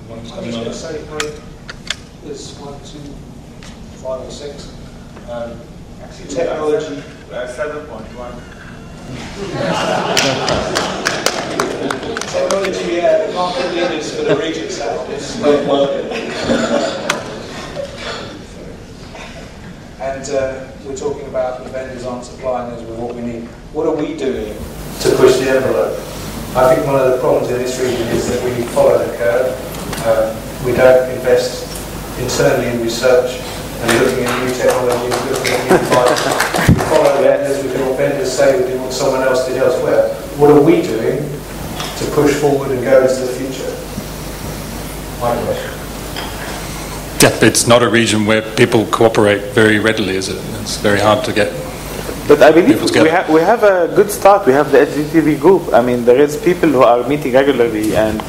one's coming on. Say there's 1, 2, 5 or 6. Actually, Technology. 7.1. Technology, market leaders for the region south. And we're talking about the vendors aren't supplying us with what we need. What are we doing to push the envelope? I think one of the problems in this region is that we follow the curve. We don't invest internally in research and looking at new technologies, looking at new devices. We follow vendors, we do what vendors say, we do what someone else did elsewhere. What are we doing to push forward and go into the future? My question. Yeah, it's not a region where people cooperate very readily, is it? It's very hard to get. But I believe we have a good start. We have the HDTV group. I mean, there is people who are meeting regularly and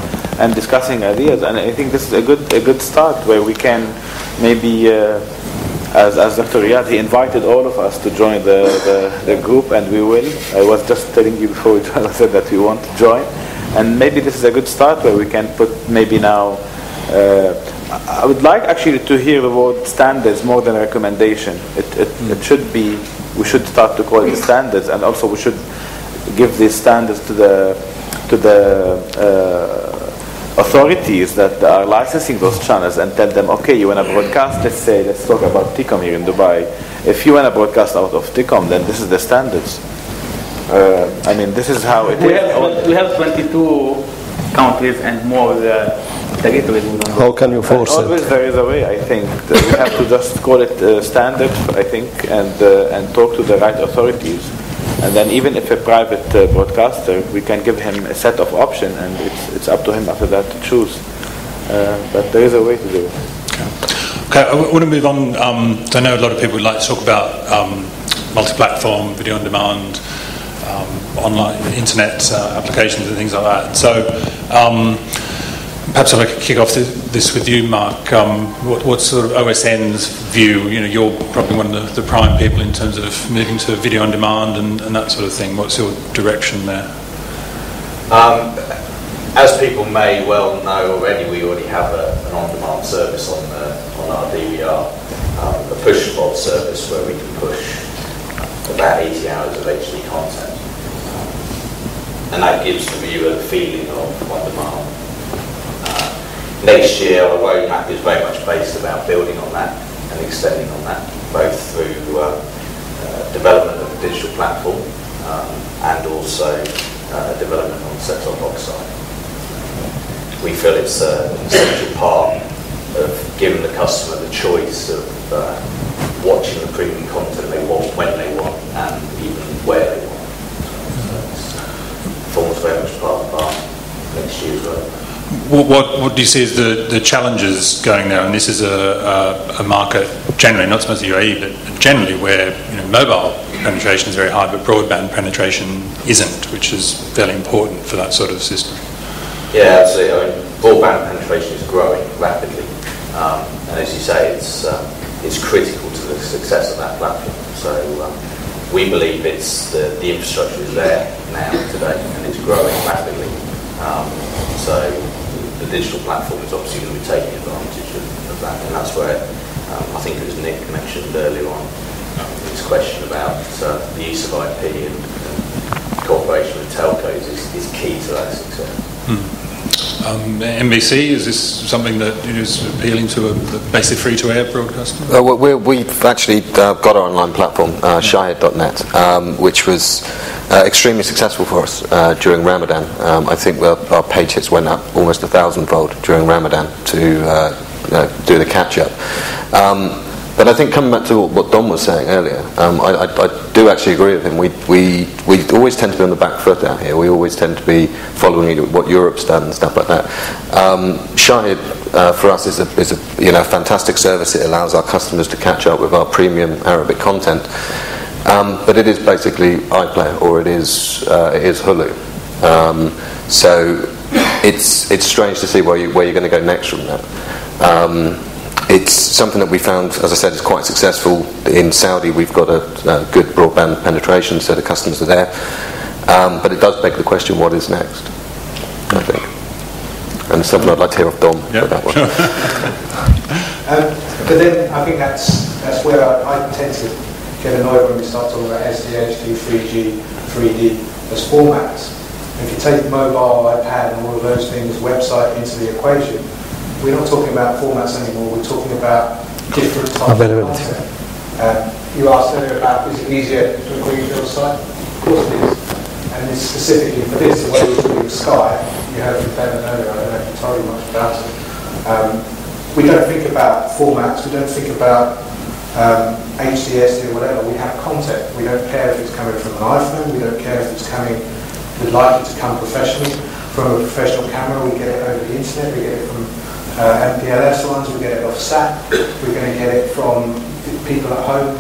discussing ideas, and I think this is a good start where we can maybe, as Dr. Riyad, he invited all of us to join the group, and we will. I was just telling you before we said that we want to join, and maybe this is a good start where we can put maybe now. I would like actually to hear the word standards more than a recommendation. It should be. We should start to call it standards, and also we should give these standards to the authorities that are licensing those channels and tell them, okay, you want to broadcast, let's talk about TICOM here in Dubai. If you want to broadcast out of TICOM, then this is the standards. I mean, this is how it is. We have 22 countries and more territories. How can you force it? Always there is a way, I think. We have to just call it standard, I think, and talk to the right authorities. And then even if a private broadcaster, we can give him a set of options, and it's up to him after that to choose. But there is a way to do it. Okay, I want to move on. I know a lot of people would like to talk about multi-platform, video on demand, online internet applications and things like that. So perhaps if I could kick off this with you, Mark. What sort of OSN's view? You know, you're probably one of the prime people in terms of moving to video on demand and that sort of thing. What's your direction there? As people may well know already, we already have an on-demand service on our DVR, a push pod service where we can push about 80 hours of HD content, and that gives the viewer the feeling of on-demand. Next year, our roadmap is very much based about building on that and extending on that, both through development of a digital platform and also development on the set-top box side. We feel it's an essential part of giving the customer the choice of watching the premium content they want, when they want, and even where they want. So it forms very much part of our next year's roadmap. What do you see as the challenges going there? And this is a market generally, not so much the UAE, but generally where mobile penetration is very high, but broadband penetration isn't, which is fairly important for that sort of system. Yeah, absolutely. I mean, broadband penetration is growing rapidly, and as you say, it's critical to the success of that platform. So we believe the infrastructure is there now today, and it's growing rapidly. So the digital platform is obviously going to be taking advantage of that, and that's where I think it was Nick mentioned earlier on his question about the use of IP and cooperation with telcos is key to that success. NBC, is this something that is appealing to a basic free-to-air broadcaster? We've actually got our online platform, Shahid.net, which was extremely successful for us during Ramadan. I think our page hits went up almost 1,000-fold during Ramadan to do the catch-up. But I think coming back to what Don was saying earlier, I do actually agree with him. We always tend to be on the back foot out here. We always tend to be following what Europe's done and stuff like that. Shahid for us is a fantastic service. It allows our customers to catch up with our premium Arabic content. But it is basically iPlayer or it is Hulu. So it's strange to see where you're going to go next from that. It's something that we found, as I said, is quite successful. In Saudi, we've got a good broadband penetration, so the customers are there. But it does beg the question, what is next, I think. And something I'd like to hear of Dom Yeah, for that one. sure. But then I think that's where I tend to get annoyed when we start talking about SDHD, 3G, 3D as formats. If you take mobile, iPad and all of those things, website into the equation, we're not talking about formats anymore, we're talking about different types of content. You asked earlier about, is it easier to a greenfield site? Of course it is. And it's specifically for this, the way we're doing with Sky, you heard from Ben earlier, I don't know if you told you much about it. We don't think about formats, we don't think about HDS or whatever, we have content. We don't care if it's coming from an iPhone, we don't care if it's coming, we'd like it to come professionally. From a professional camera, we get it over the internet, we get it from MPLS lines, we get it off SAT, we're going to get it from people at home.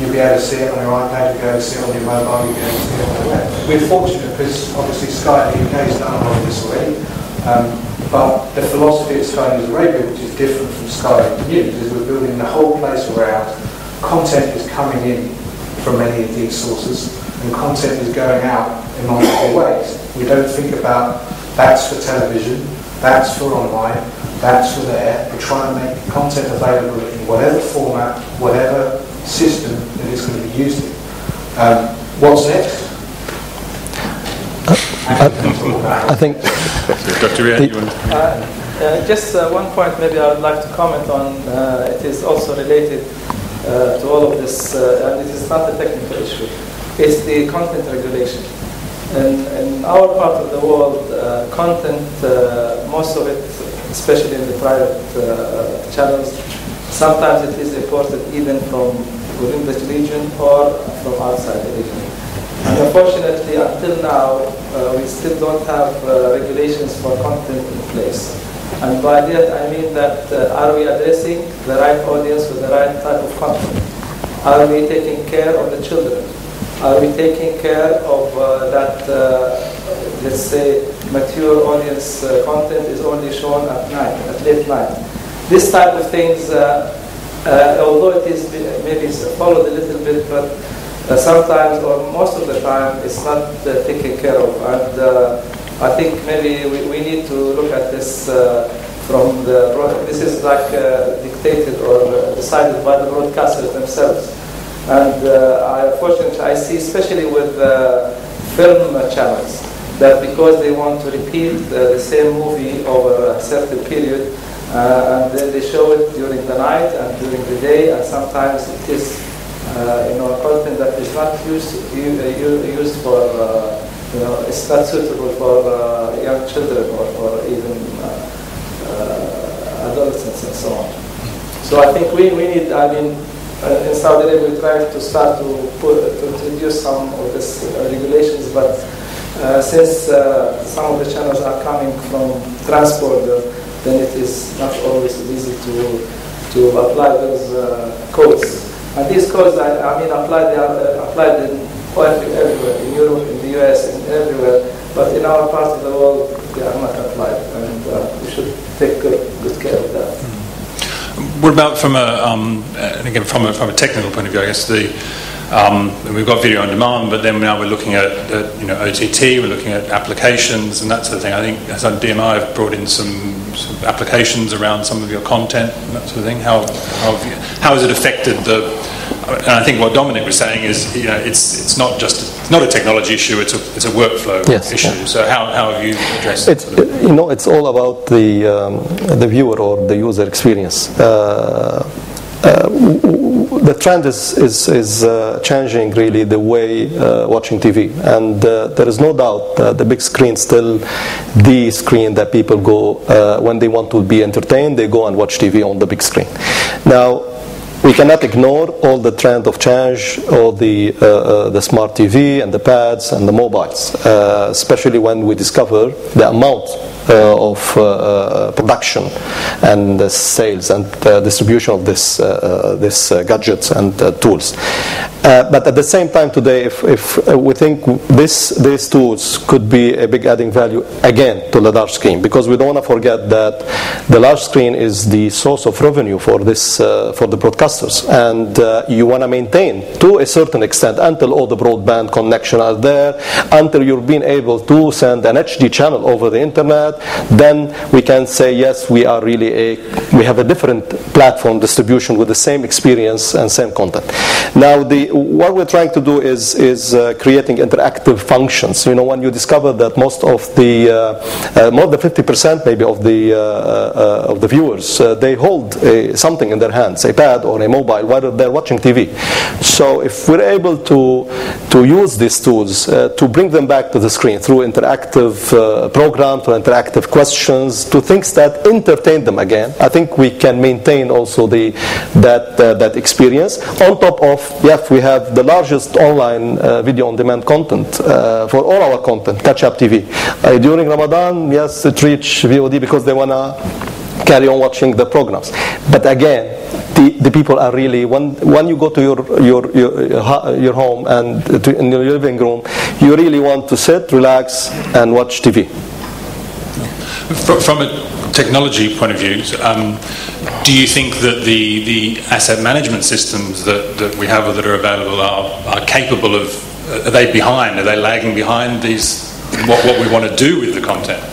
You'll be able to see it on your iPad, you'll be able to see it on your mobile, you'll be able to see it on the web. We're fortunate because obviously Sky in the UK has done a lot of this already. But the philosophy of Sky News Arabia, which is different from Sky News, is we're building the whole place around content is coming in from many of these sources, and content is going out in multiple ways. We don't think about that's for television, that's for online, that's for there. We're trying to make content available in whatever format, whatever system that it's going to be used in. What's next? I think Dr. Riyad, you want to... just one point maybe I would like to comment on. It is also related to all of this, and it is not a technical issue. It's the content regulation. In our part of the world, content, most of it, especially in the private channels, sometimes it is imported even from within the region or from outside the region. And unfortunately, until now, we still don't have regulations for content in place. And by that, I mean that are we addressing the right audience with the right type of content? Are we taking care of the children? Are we taking care of that, let's say, mature audience content is only shown at night, at late night? This type of things, although it is maybe followed a little bit, but sometimes or most of the time it's not taken care of. And I think maybe we need to look at this from this is like dictated or decided by the broadcasters themselves. And unfortunately, I see, especially with film channels, that because they want to repeat the same movie over a certain period, and then they show it during the night and during the day, and sometimes it is content that is not used for, it's not suitable for young children or even adolescents and so on. So I think we need, in Saudi Arabia, we try to start to introduce some of these regulations, but since some of the channels are coming from transport, then it is not always easy to apply those codes. And these codes, they are applied in quite everywhere, in Europe, in the US, and everywhere. But in our part of the world, they are not applied, and we should take good care of that. What about from and again from a technical point of view? I guess we've got video on demand, but then now we're looking at OTT, we're looking at applications and that sort of thing. I think as on DMI have brought in some applications around some of your content and that sort of thing. How has it affected the? And I think what Dominic was saying is, it's not a technology issue; it's a workflow issue. Yeah. So how have you addressed it? It's all about the viewer or the user experience. The trend is changing really the way watching TV, and there is no doubt that the big screen still the screen that people go when they want to be entertained. They go and watch TV on the big screen. Now, we cannot ignore all the trend of change, all the smart TV and the pads and the mobiles, especially when we discover the amount of production and sales and distribution of this gadgets and tools. But at the same time today, if we think these tools could be a big adding value again to the large screen, because we don't want to forget that the large screen is the source of revenue for this for the broadcasters, and you want to maintain to a certain extent until all the broadband connection are there, until you're being able to send an HD channel over the internet. Then we can say yes, we are really we have a different platform distribution with the same experience and same content. Now what we're trying to do is creating interactive functions. You know, when you discover that most of the more than 50% maybe of the viewers they hold something in their hands, a pad or a mobile, while they're watching TV. So if we're able to use these tools to bring them back to the screen through interactive programs, through interactive questions, to things that entertain them again, I think we can maintain also that experience. On top of, yes, we have the largest online video on demand content for all our content, catch-up TV. During Ramadan, yes, it reached VOD because they want to carry on watching the programs. But again, the people are really, when you go to your home and in your living room, you really want to sit, relax, and watch TV. From a technology point of view, do you think that the asset management systems that we have or that are available are capable of, are they behind? Are they lagging behind what we want to do with the content?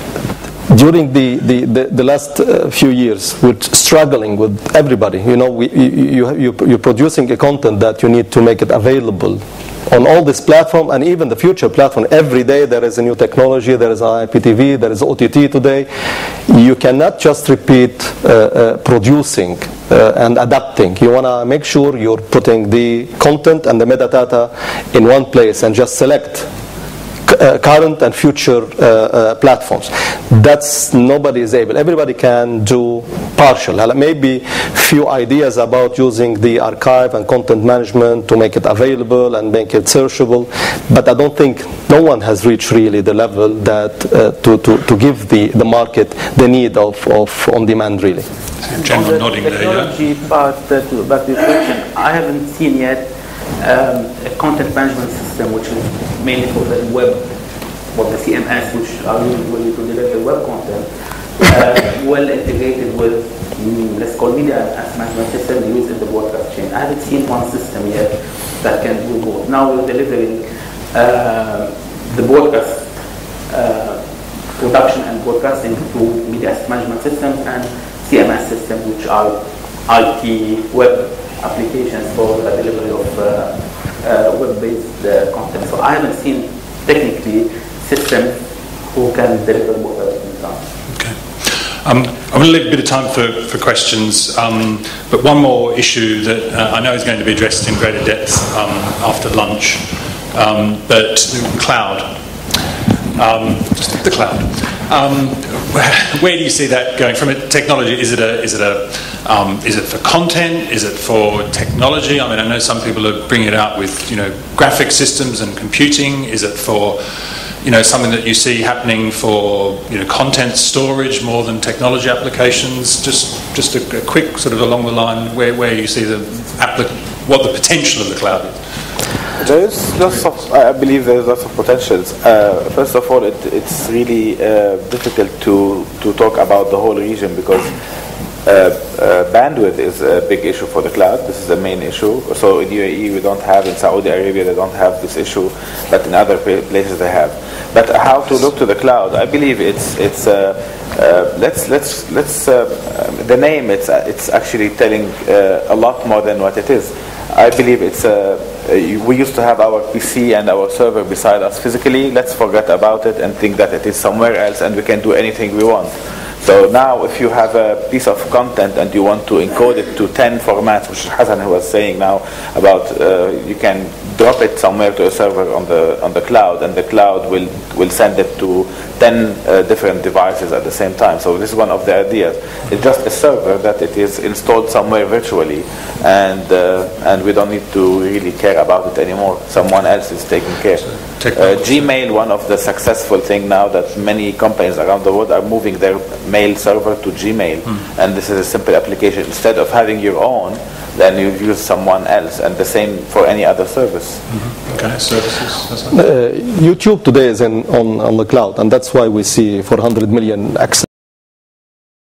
During the last few years, we're struggling with everybody. You know, you're producing a content that you need to make it available on all this platform and even the future platform. Every day there is a new technology, there is IPTV, there is OTT today. You cannot just repeat producing and adapting. You want to make sure you're putting the content and the metadata in one place and just select current and future platforms. That's nobody is able. Everybody can do partial. Maybe few ideas about using the archive and content management to make it available and make it searchable, but I don't think no one has reached really the level that to give the market the need of on demand really. General nodding there, technology part back to your question, I haven't seen yet a content management system which is mainly for the web, or the CMS, which are used to deliver web content, well integrated with, let's call media asset management system used in the broadcast chain. I haven't seen one system yet that can do both. Now we're delivering the broadcast production and broadcasting through media asset management systems and CMS systems, which are IT web applications for the delivery of web-based content. So I haven't seen technically systems who can deliver both at the same time. Okay. I'm going to leave a bit of time for questions, but one more issue that I know is going to be addressed in greater depth after lunch, but cloud. Just the cloud. Where do you see that going from a technology? Is it for content? Is it for technology? I mean, I know some people are bringing it out with graphic systems and computing. Is it for something that you see happening for content storage more than technology applications? Just a quick sort of along the line where you see what the potential of the cloud is. There is lots of, I believe there is lots of potentials. First of all, it's really difficult to talk about the whole region because bandwidth is a big issue for the cloud. This is the main issue. So in UAE we don't have, in Saudi Arabia they don't have this issue, but in other places they have. But how to look to the cloud? I believe it's the name. It's actually telling a lot more than what it is. I believe it's we used to have our PC and our server beside us physically. Let's forget about it and think that it is somewhere else and we can do anything we want. So now if you have a piece of content and you want to encode it to 10 formats, which Hassan was saying now about you can drop it somewhere to a server on the cloud, and the cloud will send it to 10 different devices at the same time. So this is one of the ideas. It's just a server that it is installed somewhere virtually, and we don't need to really care about it anymore. Someone else is taking care. Gmail, one of the successful thing now that many companies around the world are moving their mail server to Gmail, and this is a simple application. Instead of having your own, then you use someone else, and the same for any other service. Okay, services. YouTube today is on the cloud, and that's why we see 400 million access.